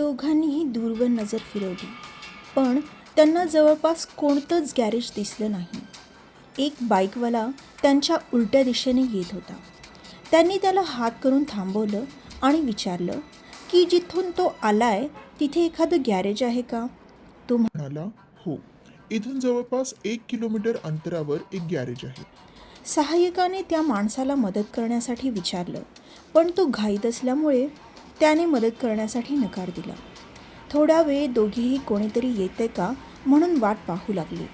दोघांनीही दूरवर नजर फिरवली, पण त्यांना जवळपास कोणतंच गॅरेज दिसलं नाही. एक बाईकवाला त्यांच्या उलट्या दिशेने येत होता. त्यांनी त्याला हात करून थांबवलं आणि विचारलं की जिथून तो आलाय तिथे एखादं गॅरेज आहे का. तो म्हणाला, हो, इथून जवळपास 1 किलोमीटर अंतरावर एक गॅरेज आहे. सहाय्यकाने त्या माणसाला मदत करण्यासाठी विचारलं, पण तो घाईत असल्यामुळे त्याने मदत करण्यासाठी नकार दिला. थोडा वेळ दोघेही कोणीतरी येते का म्हणून वाट पाहू लागली.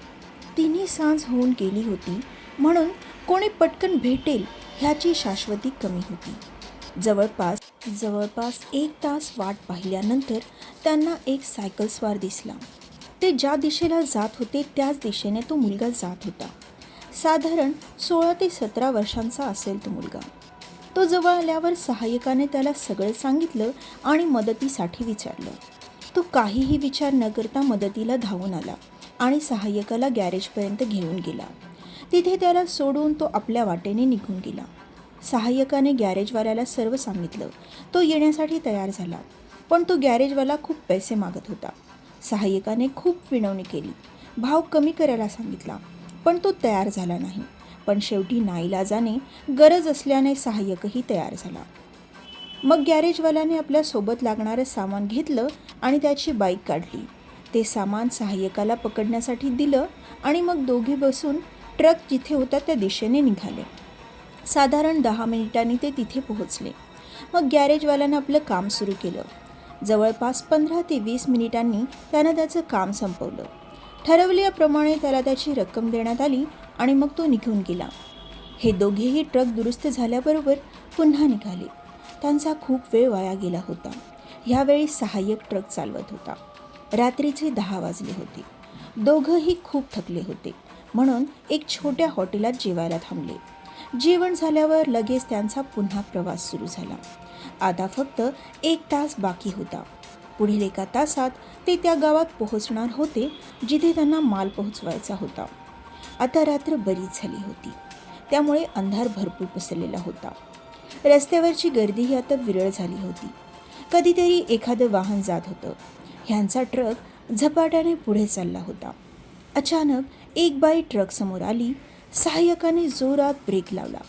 तिन्ही सांज होऊन गेली होती, म्हणून कोणी पटकन भेटेल ह्याची शाश्वती कमी होती. जवळपास 1 तास वाट पाहिल्यानंतर त्यांना एक सायकलस्वार दिसला. ते ज्या दिशेला जात होते त्याच दिशेने तो मुलगा जात होता. साधारण 16 ते 17 वर्षांचा असेल तो मुलगा. तो जवळ आल्यावर सहाय्यकाने त्याला सगळं सांगितलं आणि मदतीसाठी विचारलं. तो काहीही विचार न करता मदतीला धावून आला आणि सहाय्यकाला गॅरेजपर्यंत घेऊन गेला. तिथे त्याला सोडून तो आपल्या वाटेने निघून गेला. सहाय्यकाने गॅरेजवाल्याला सर्व सांगितलं. तो येण्यासाठी तयार झाला, पण तो गॅरेजवाला खूप पैसे मागत होता. सहाय्यकाने खूप विनवणी केली, भाव कमी करायला सांगितला, पण तो तयार झाला नाही. पण शेवटी नाईलाजाने गरज असल्याने सहाय्यकही तयार झाला. मग गॅरेजवाल्याने आपल्या सोबत लागणारं सामान घेतलं आणि त्याची बाईक काढली. ते सामान सहाय्यकाला पकडण्यासाठी दिलं आणि मग दोघे बसून ट्रक जिथे होता त्या दिशेने निघाले. साधारण 10 मिनिटांनी ते तिथे पोहोचले. मग गॅरेजवाल्यानं आपलं काम सुरू केलं. जवळपास 15 ते 20 मिनिटांनी त्यानं त्याचं काम संपवलं. ठरवल्याप्रमाणे त्याला त्याची रक्कम देण्यात आली आणि मग तो निघून गेला. हे दोघेही ट्रक दुरुस्त झाल्याबरोबर पुन्हा निघाले. त्यांचा खूप वेळ वाया गेला होता. ह्यावेळी सहाय्यक ट्रक चालवत होता. रात्रीचे 10 वाजले होते. दोघंही खूप थकले होते, म्हणून एक छोट्या हॉटेलात जेवायला थांबले. जेवण झाल्यावर लगेच त्यांचा पुन्हा प्रवास सुरू झाला. आता फक्त 1 तास बाकी होता. पुढील 1 तासात ते त्या गावात पोहोचणार होते जिथे त्यांना माल पोहोचवायचा होता. आता रात्र बरीच झाली होती, त्यामुळे अंधार भरपूर पसरलेला होता. रस्त्यावरची गर्दीही आता विरळ झाली होती. कधीतरी एखादं वाहन जात होतं. ह्यांचा ट्रक झपाट्याने पुढे चालला होता. अचानक एक बाई ट्रक समोर आली. सहाय्यकाने जोरात ब्रेक लावला.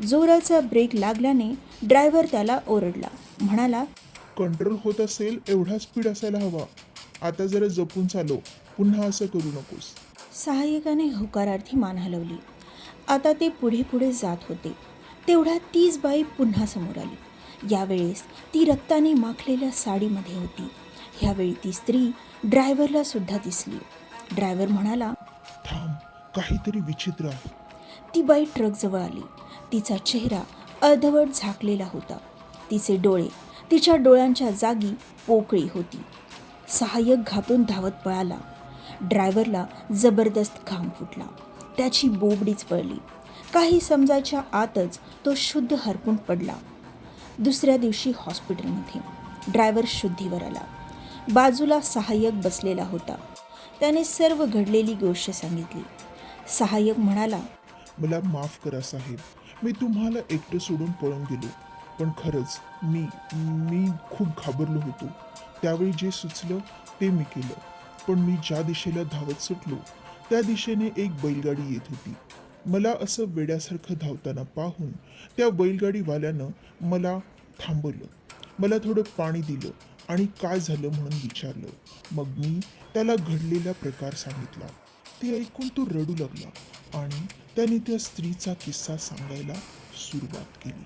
जोराचा ब्रेक लागल्याने ड्रायव्हर त्याला ओरडला. म्हणाला, कंट्रोल होत असेल एवढा स्पीड असायला हवा. आता जरा जपून चालव, पुन्हा असं करू नकोस. सहाय्यकाने होकारार्थी मान हलवली. आता ते पुढे पुढे जात होते. तेवढ्यात तीच बाई पुन्हा समोर आली. यावेळेस ती रक्ताने माखलेल्या साडीमध्ये होती. ह्यावेळी ती स्त्री ड्रायव्हरला सुद्धा दिसली. ड्रायव्हर म्हणाला, थांब, काहीतरी विचित्र आहे. ती बाई ट्रकजवळ आली. तिचा चेहरा अर्धवट झाकलेला होता. तिचे डोळे, तिच्या डोळ्यांच्या जागी पोकळी होती. सहाय्यक घाबरून धावत पळाला. ड्रायव्हरला जबरदस्त घाम फुटला. त्याची बोबडीच वळली. काही समजायच्या आतच तो शुद्ध हरपून पडला. दुसऱ्या दिवशी हॉस्पिटलमध्ये ड्रायव्हर शुद्धीवर आला. बाजूला सहाय्यक बसलेला होता. त्याने सर्व घडलेली गोष्ट सांगितली. सहाय्यक म्हणाला, मला माफ करा साहेब, मी तुम्हाला एकटं सोडून पळून गेलो. पण खरंच मी खूप घाबरलो होतो. त्यावेळी जे सुचलं ते मी केलं. पण मी ज्या दिशेला धावत सुटलो त्या दिशेने एक बैलगाडी येत होती. मला असं वेड्यासारखं धावताना पाहून त्या बैलगाडीवाल्यानं मला थांबवलं. मला थोडं पाणी दिलं आणि काय झालं म्हणून विचारलं. मग मी त्याला घडलेला प्रकार सांगितला. ते ऐकून तो रडू लागला आणि त्याने त्या स्त्रीचा किस्सा सांगायला सुरुवात केली.